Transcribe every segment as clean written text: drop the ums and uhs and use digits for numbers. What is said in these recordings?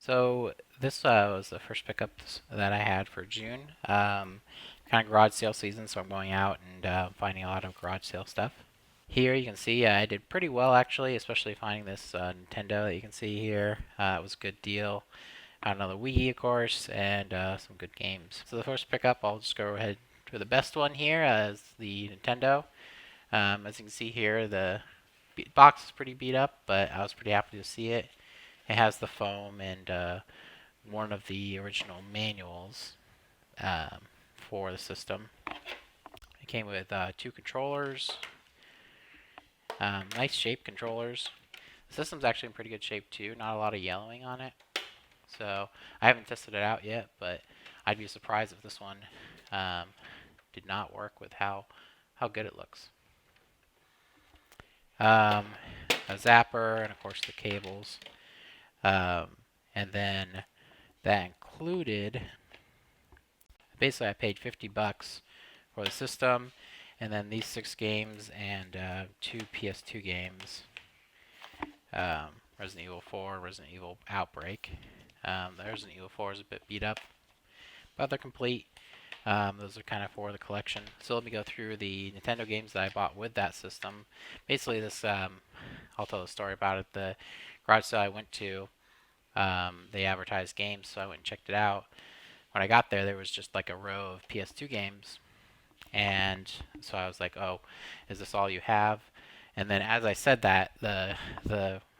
So this was the first pickup that I had for June. Kind of garage sale season, so I'm going out and finding a lot of garage sale stuff. Here you can see I did pretty well actually, especially finding this Nintendo that you can see here. It was a good deal. Found another Wii, of course, and some good games. So the first pickup, I'll just go ahead for the best one here, is the Nintendo. As you can see here, the box is pretty beat up, but I was pretty happy to see it. It has the foam and one of the original manuals for the system. It came with two controllers, nice shaped controllers. The system's actually in pretty good shape too, not a lot of yellowing on it. So I haven't tested it out yet, but I'd be surprised if this one um, did not work with how good it looks. Um, a zapper, and of course the cables. Um, and then that included, basically I paid $50 for the system, and then these 6 games and 2 PS2 games. Resident Evil 4, Resident Evil Outbreak. The Resident Evil 4 is a bit beat up, but they're complete. Those are kind of for the collection. So let me go through the Nintendo games that I bought with that system. Basically, I'll tell the story about it. The garage sale I went to, they advertised games, so I went and checked it out. When I got there was just like a row of PS2 games, and so I was like, "Oh, is this all you have?" And then as I said that, there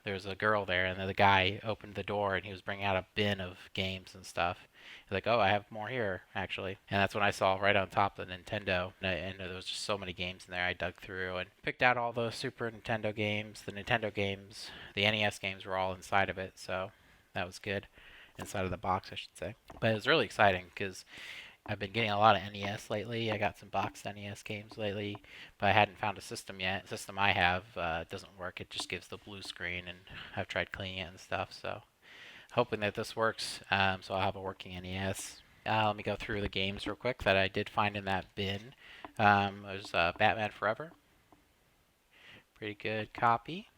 was a girl there, and then the guy opened the door, and he was bringing out a bin of games and stuff. He's like, "Oh, I have more here, actually." And that's when I saw right on top the Nintendo, and there was just so many games in there. I dug through and picked out all the Super Nintendo games, the Nintendo games, the NES games were all inside of it, so that was good. Inside of the box, I should say. But it was really exciting because I've been getting a lot of NES lately. I got some boxed NES games lately, but I hadn't found a system yet. The system I have doesn't work. It just gives the blue screen, and I've tried cleaning it and stuff. So hoping that this works, so I'll have a working NES. Let me go through the games real quick that I did find in that bin. There's Batman Forever. Pretty good copy.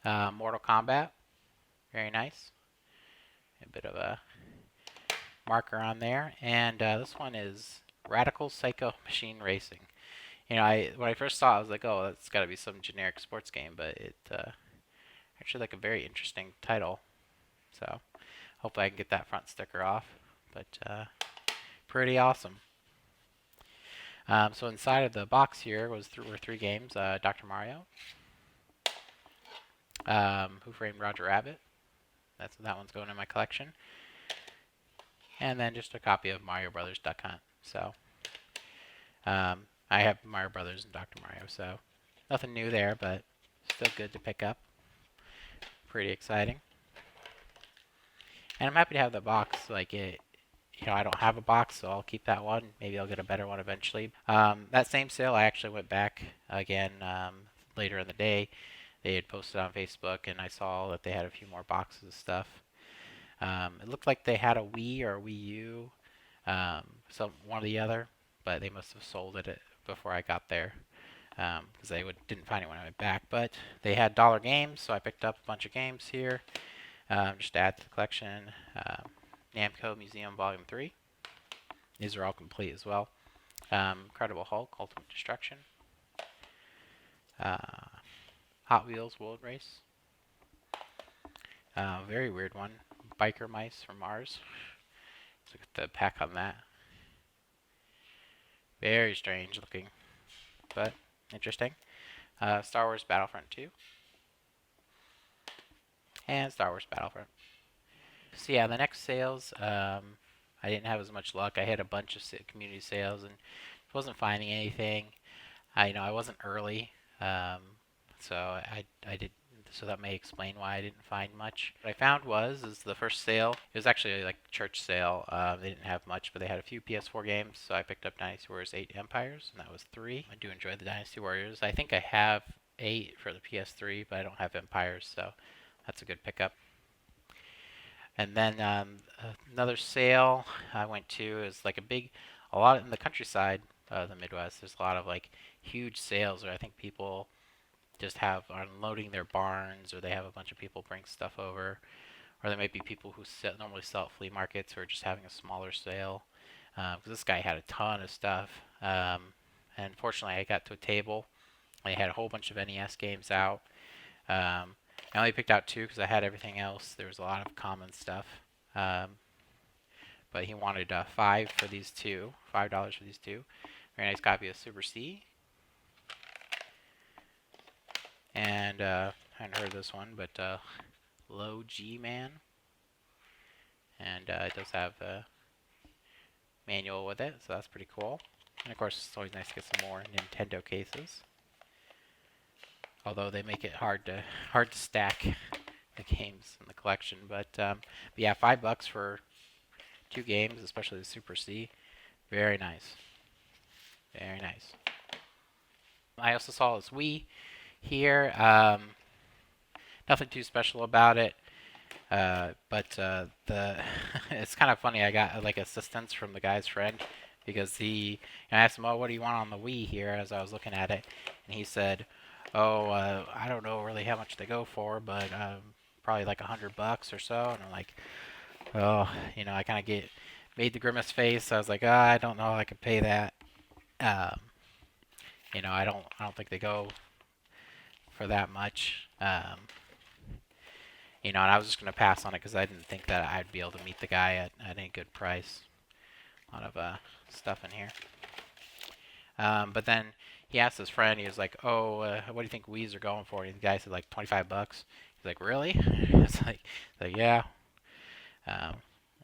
Mortal Kombat. Very nice. A bit of a marker on there. And this one is Radical Psycho Machine Racing. You know, when I first saw it, I was like, oh, that's got to be some generic sports game, but it actually like a very interesting title. So hopefully I can get that front sticker off. But pretty awesome. So inside of the box here were 3 games: Dr. Mario, Who Framed Roger Rabbit. That one's going in my collection, and then just a copy of Mario Brothers Duck Hunt. So I have Mario Brothers and Dr. Mario, so nothing new there, but still good to pick up. Pretty exciting. And I'm happy to have the box. Like it, I don't have a box, so I'll keep that one. Maybe I'll get a better one eventually. That same sale, I actually went back again later in the day. They had posted on Facebook, and I saw that they had a few more boxes of stuff. It looked like they had a Wii or a Wii U, one or the other, but they must have sold it before I got there because didn't find it when I went back. But they had dollar games, so I picked up a bunch of games here just to add to the collection. Namco Museum Volume 3. These are all complete as well. Incredible Hulk, Ultimate Destruction. Hot Wheels World Race. Very weird one. Biker Mice from Mars. Let's look at the pack on that. Very strange looking, but interesting. Star Wars Battlefront 2. And Star Wars Battlefront. So yeah, the next sales, I didn't have as much luck. I had a bunch of community sales and wasn't finding anything. I wasn't early, so I did. So that may explain why I didn't find much. What I found is the first sale. It was actually like a church sale. They didn't have much, but they had a few PS4 games. So I picked up Dynasty Warriors 8 Empires, and that was 3. I do enjoy the Dynasty Warriors. I think I have 8 for the PS3, but I don't have Empires, so that's a good pickup. And then another sale I went to is like a lot in the countryside of the Midwest. There's a lot of like huge sales where I think people just are unloading their barns, or they have a bunch of people bring stuff over. or there might be people who normally sell at flea markets who are just having a smaller sale. Because this guy had a ton of stuff. And fortunately, I got to a table. They had a whole bunch of NES games out. I only picked out 2 because I had everything else. There was a lot of common stuff. But he wanted 5 for these 2, $5 for these 2. Very nice copy of Super C. And I hadn't heard this one, but Low G Man. And it does have a manual with it, so that's pretty cool. And of course, it's always nice to get some more Nintendo cases. Although they make it hard to stack the games in the collection. But yeah, $5 for 2 games, especially the Super C. Very nice. Very nice. I also saw this Wii here. Nothing too special about it. But the it's kind of funny. I got like assistance from the guy's friend because I asked him, "Oh, what do you want on the Wii here?" As I was looking at it, and he said, "Oh, I don't know really how much they go for, but probably like $100 or so." And I'm like, "Oh, I kind of made the grimace face. I was like, I don't know if I could pay that. I don't think they go for that much." And I was just going to pass on it because I didn't think that I'd be able to meet the guy at a good price. A lot of stuff in here. But then he asked his friend, he was like, "Oh, what do you think Wii's are going for?" And the guy said like $25. He's like, "Really?" It's like yeah.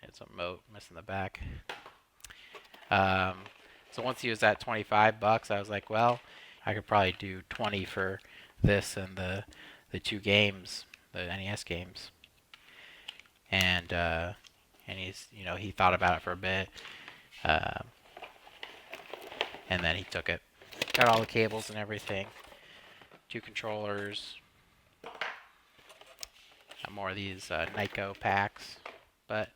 It's a moat missing the back. So once he was at $25, I was like, well, I could probably do 20 for this and the 2 games, the NES games. And he's he thought about it for a bit, and then he took it. Got all the cables and everything. 2 controllers. Got more of these Nyko packs, but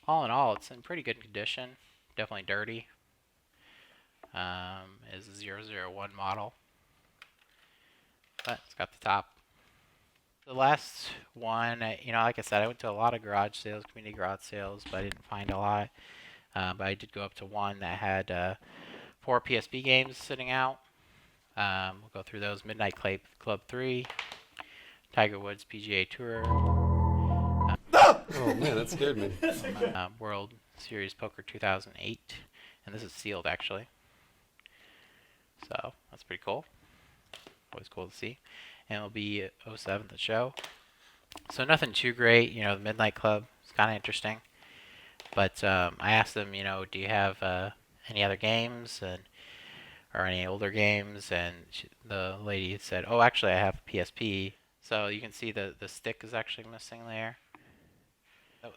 all in all, it's in pretty good condition. Definitely dirty. Is a 001 model, but it's got the top. The last one, like I said, I went to a lot of garage sales, community garage sales, but I didn't find a lot. But I did go up to one that had 4 PSP games sitting out. We'll go through those. Midnight Club 3, Tiger Woods PGA Tour. Oh man, that scared me. World Series Poker 2008, and this is sealed actually. So that's pretty cool. Always cool to see. And it'll be 07 the show. So nothing too great. The Midnight Club is kind of interesting. But I asked them, do you have any other games or any older games? And the lady said, oh, actually, I have a PSP. So you can see the stick is actually missing there.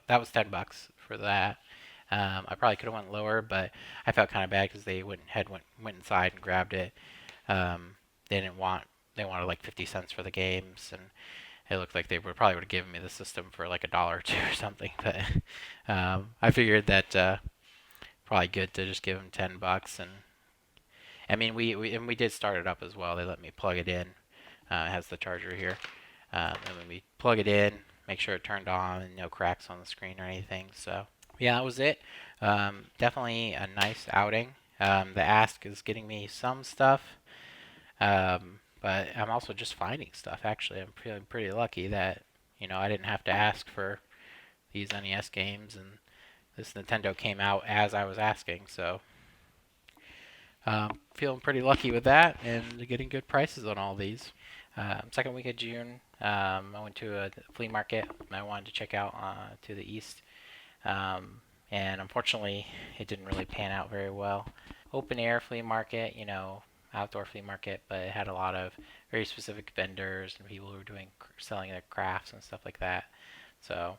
That was $10 for that. I probably could have went lower, but I felt kind of bad because they went inside and grabbed it. They wanted like 50 cents for the games, and it looked like they probably would have given me the system for like $1 or 2 or something. But I figured that probably good to just give them $10. And I mean, we did start it up as well. They let me plug it in. It has the charger here, and when we plug it in, make sure it turned on and no cracks on the screen or anything. So yeah, that was it. Definitely a nice outing. The ask is getting me some stuff, but I'm also just finding stuff. Actually, I'm feeling pretty lucky that I didn't have to ask for these NES games, and this Nintendo came out as I was asking. So feeling pretty lucky with that and getting good prices on all these. Second week of June, I went to a flea market. I wanted to check out to the east. And unfortunately, it didn't really pan out very well. Open air flea market, outdoor flea market, but it had a lot of very specific vendors and people who were selling their crafts and stuff like that. So,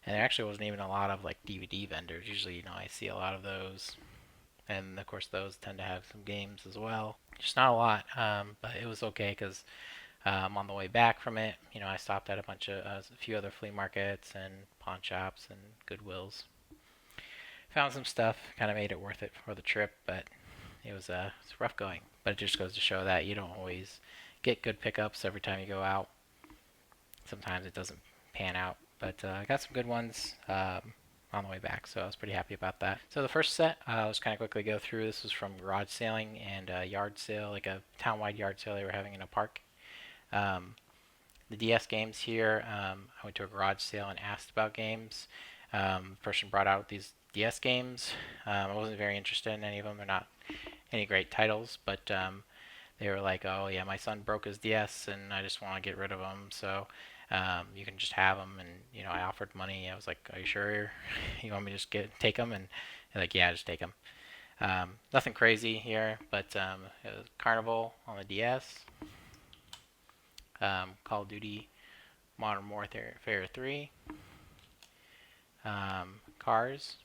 and there actually wasn't even a lot of like DVD vendors. Usually, I see a lot of those, and of course, those tend to have some games as well. Just not a lot, but it was okay because on the way back from it, I stopped at a few other flea markets and pawn shops and Goodwills. Found some stuff, kind of made it worth it for the trip, but it's rough going. But it just goes to show that you don't always get good pickups every time you go out. Sometimes it doesn't pan out but I got some good ones on the way back, so I was pretty happy about that. So the first set, I'll just kind of quickly go through. This was from garage sailing and a yard sale, like a town-wide yard sale they were having in a park. Um, the DS games here, I went to a garage sale and asked about games. The person brought out these DS games. I wasn't very interested in any of them. They're not any great titles, but they were like, "Oh yeah, my son broke his DS, and I just want to get rid of them. So you can just have them." And I offered money. I was like, "Are you sure you want me to just take them?" And they're like, "Yeah, just take them." Nothing crazy here, but it was Carnival on the DS, Call of Duty Modern Warfare 3, Cars,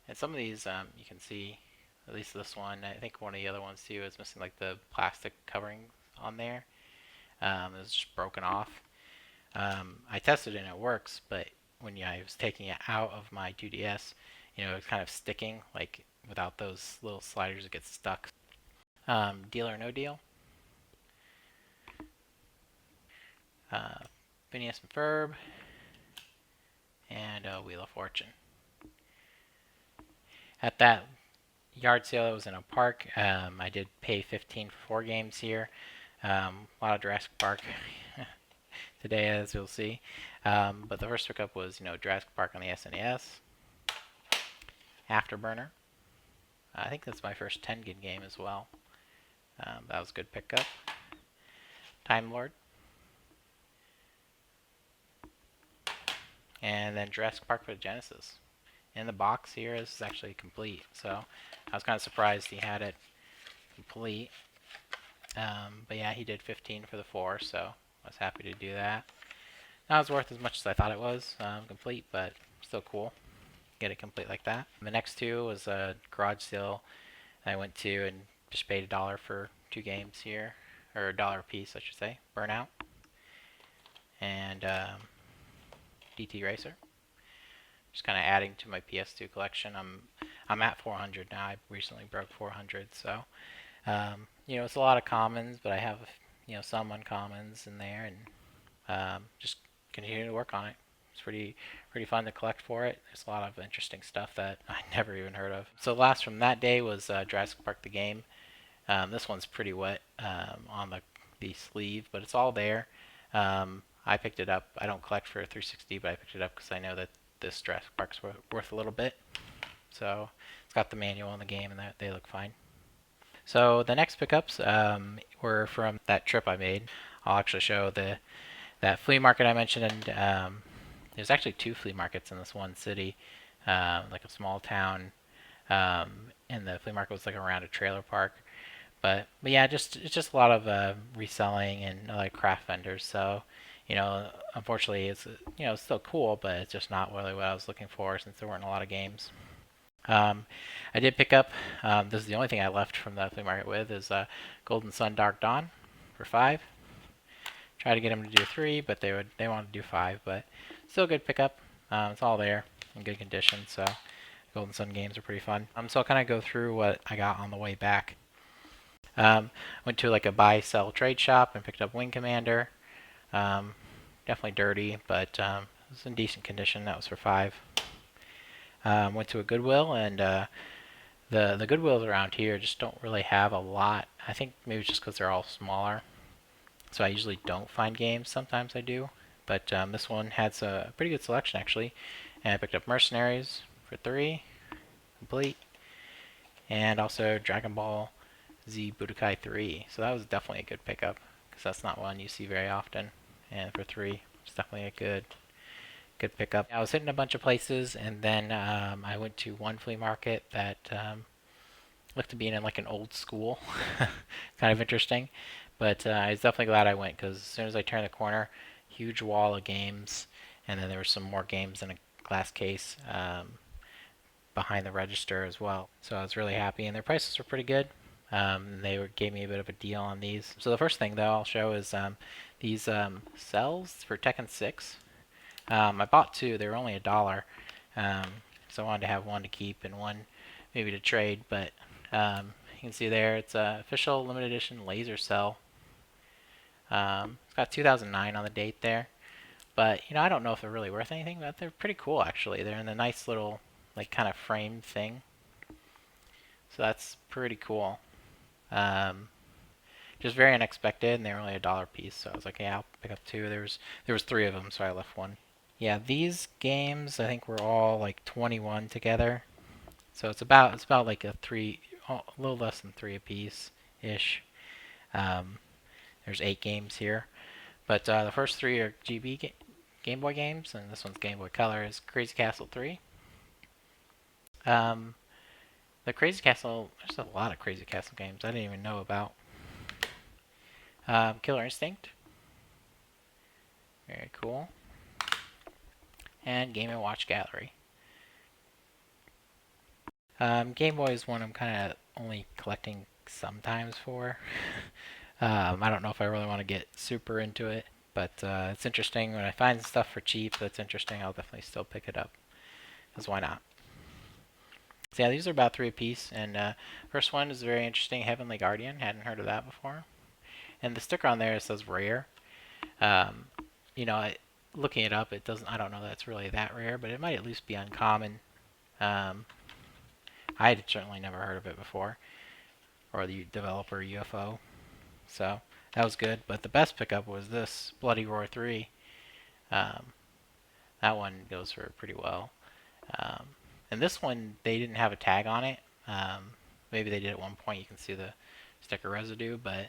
and some of these you can see. At least this one, I think one of the other ones too is missing like the plastic covering on there. It was just broken off. I tested it and it works, but when I was taking it out of my 2DS, it was kind of sticking. Like without those little sliders, it gets stuck. Deal or No Deal. Phineas and Ferb, and Wheel of Fortune. At that yard sale, it was in a park. I did pay 15 for 4 games here. A lot of Jurassic Park today, as you'll see. But the first pickup was, Jurassic Park on the SNES. Afterburner. I think that's my first 10 game as well. That was a good pickup. Time Lord. And then Jurassic Park for the Genesis. In the box here, this is actually complete. So I was kind of surprised he had it complete. But yeah, he did 15 for the 4, so I was happy to do that. Not as worth as much as I thought it was complete, but still cool. Get it complete like that. The next 2 was a garage sale I went to and just paid $1 for 2 games here, or $1 a piece, I should say. Burnout and DT Racer. Just kind of adding to my PS2 collection. I'm at 400 now. I recently broke 400, so it's a lot of commons, but I have some uncommons in there, and just continue to work on it. It's pretty fun to collect for it. There's a lot of interesting stuff that I never even heard of. So last from that day was Jurassic Park the game. This one's pretty wet on the sleeve, but it's all there. I picked it up. I don't collect for a 360, but I picked it up because I know that this Jurassic Park's worth a little bit. So it's got the manual in the game, and they look fine. So the next pickups were from that trip I made. I'll actually show that flea market I mentioned, and there's actually 2 flea markets in this one city, like a small town, and the flea market was like around a trailer park. But yeah, it's just a lot of reselling and like craft vendors. So unfortunately, it's still cool, but it's just not really what I was looking for since there weren't a lot of games. I did pick up. This is the only thing I left from the flea market with is Golden Sun Dark Dawn for 5. Try to get them to do 3, but they wanted to do 5, but still a good pickup. It's all there in good condition, so Golden Sun games are pretty fun. So I'll kind of go through what I got on the way back. Went to like a buy sell trade shop and picked up Wing Commander. Definitely dirty, but it was in decent condition. That was for 5. Went to a Goodwill, and the Goodwills around here just don't really have a lot. I think maybe it's just because they're all smaller. So I usually don't find games. Sometimes I do. But this one had a pretty good selection, actually. And I picked up Mercenaries for 3, complete. And also Dragon Ball Z Budokai 3. So that was definitely a good pickup, because that's not one you see very often. And for 3, it's definitely a good pickup. I was hitting a bunch of places, and then I went to one flea market that looked to be in like an old school. Kind of interesting. But I was definitely glad I went, because as soon as I turned the corner, huge wall of games, and then there were some more games in a glass case behind the register as well. So I was really happy, and their prices were pretty good. Gave me a bit of a deal on these. So the first thing though I'll show is these cells for Tekken 6. I bought 2. They were only $1. So I wanted to have one to keep and one maybe to trade. But you can see there it's a official limited edition laser cell. It's got 2009 on the date there. But, you know, I don't know if they're really worth anything, but they're pretty cool, actually. They're in a nice little, like, kind of framed thing. So that's pretty cool. Just very unexpected, and they were only $1 a piece. So I was like, yeah, I'll pick up two. There was 3 of them, so I left one. Yeah, these games I think were all like 21 together. So it's about like a little less than 3 a piece ish. Um, there's 8 games here, but the first 3 are Game Boy games, and this one's Game Boy Color. Is Crazy Castle 3. Um, the Crazy Castle, there's a lot of Crazy Castle games I didn't even know about. Killer Instinct, very cool, and Game & Watch Gallery. Game Boy is one I'm kind of only collecting sometimes for. I don't know if I really want to get super into it, but it's interesting. When I find stuff for cheap that's interesting, I'll definitely still pick it up, because why not? So yeah, these are about 3 a piece, and first one is very interesting, Heavenly Guardian. Hadn't heard of that before. And the sticker on there says rare. Um, you know, looking it up, it doesn't. I don't know that it's really that rare, but it might at least be uncommon. I had certainly never heard of it before, or the developer UFO. So that was good. But the best pickup was this Bloody Roar 3. Um, that one goes for pretty well. And this one, they didn't have a tag on it. Maybe they did at one point. You can see the sticker residue, but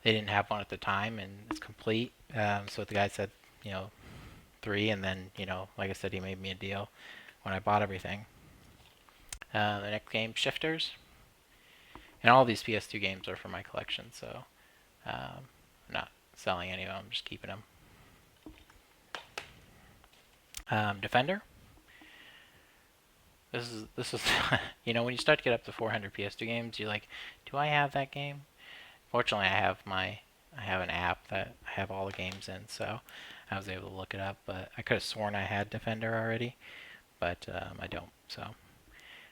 they didn't have one at the time, and it's complete. So the guy said, 3, and then, like I said, he made me a deal when I bought everything. The next game, Shifters. And all these PS2 games are for my collection, so I'm not selling any of them, I'm just keeping them. Defender. This is when you start to get up to 400 PS2 games, you're like, do I have that game? Fortunately, I have an app that I have all the games in, so I was able to look it up. But I could have sworn I had Defender already, but I don't. So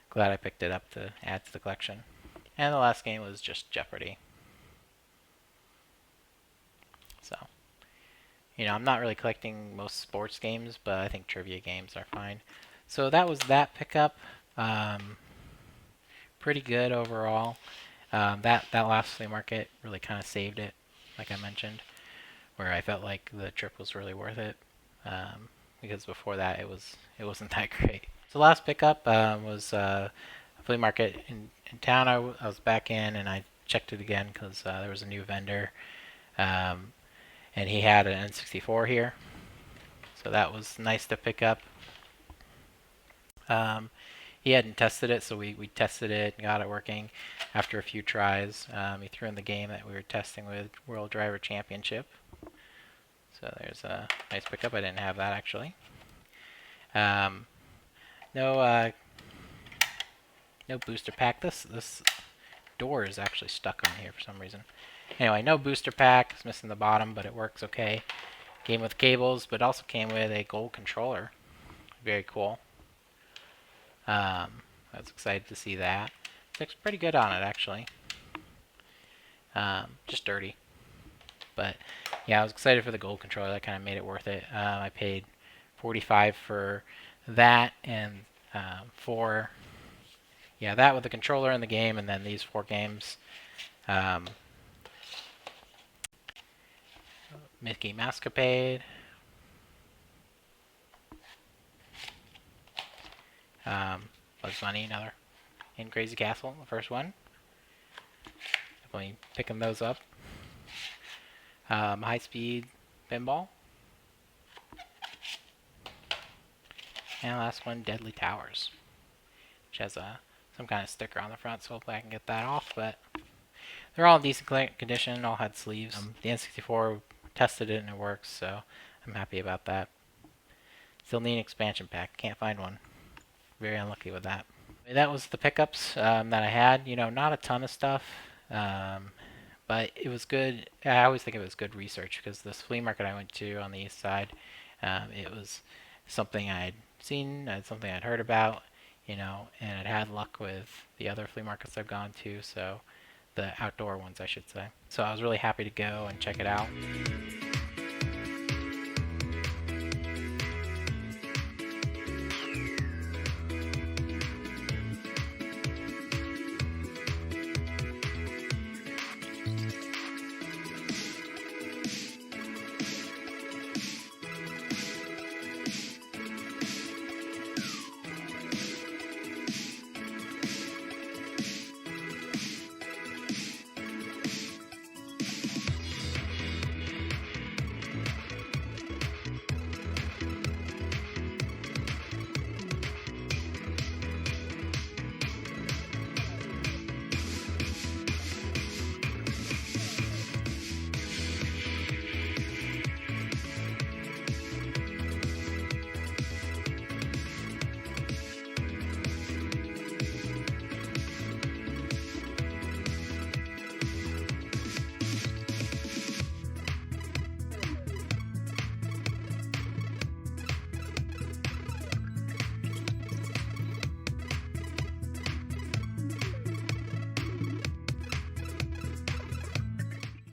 glad I picked it up to add to the collection. And the last game was just Jeopardy. So, I'm not really collecting most sports games, but I think trivia games are fine. So that was that pickup. Pretty good overall. That last flea market really kind of saved it, like I mentioned, where I felt like the trip was really worth it. Because before that it wasn't that great. So the last pickup was a flea market in town. I was back in, and I checked it again because there was a new vendor, and he had an N64 here, so that was nice to pick up. He hadn't tested it, so we tested it and got it working after a few tries. He threw in the game that we were testing with, World Driver Championship. So there's a nice pickup. I didn't have that, actually. No booster pack. This door is actually stuck on here for some reason. Anyway, no booster pack. It's missing the bottom, but it works okay. Came with cables, but also came with a gold controller. Very cool. I was excited to see that. It looks pretty good on it, actually. Just dirty. But yeah, I was excited for the gold controller. That kind of made it worth it. I paid $45 for that, and for that with the controller and the game, and then these 4 games. Mickey Mousecapade. Bugs Bunny, another. And Crazy Castle, the first one. Definitely picking those up. High Speed Pinball. And last one, Deadly Towers, which has some kind of sticker on the front, so hopefully I can get that off. But they're all in decent condition, all had sleeves. The N64 tested it and it works, so I'm happy about that. Still need an expansion pack, can't find one. Very unlucky with that. That was the pickups that I had. Not a ton of stuff, but it was good. I always think it was good research, because this flea market I went to on the east side, it was something I had seen, something I'd heard about, and I'd had luck with the other flea markets I've gone to, so the outdoor ones, I should say. So I was really happy to go and check it out.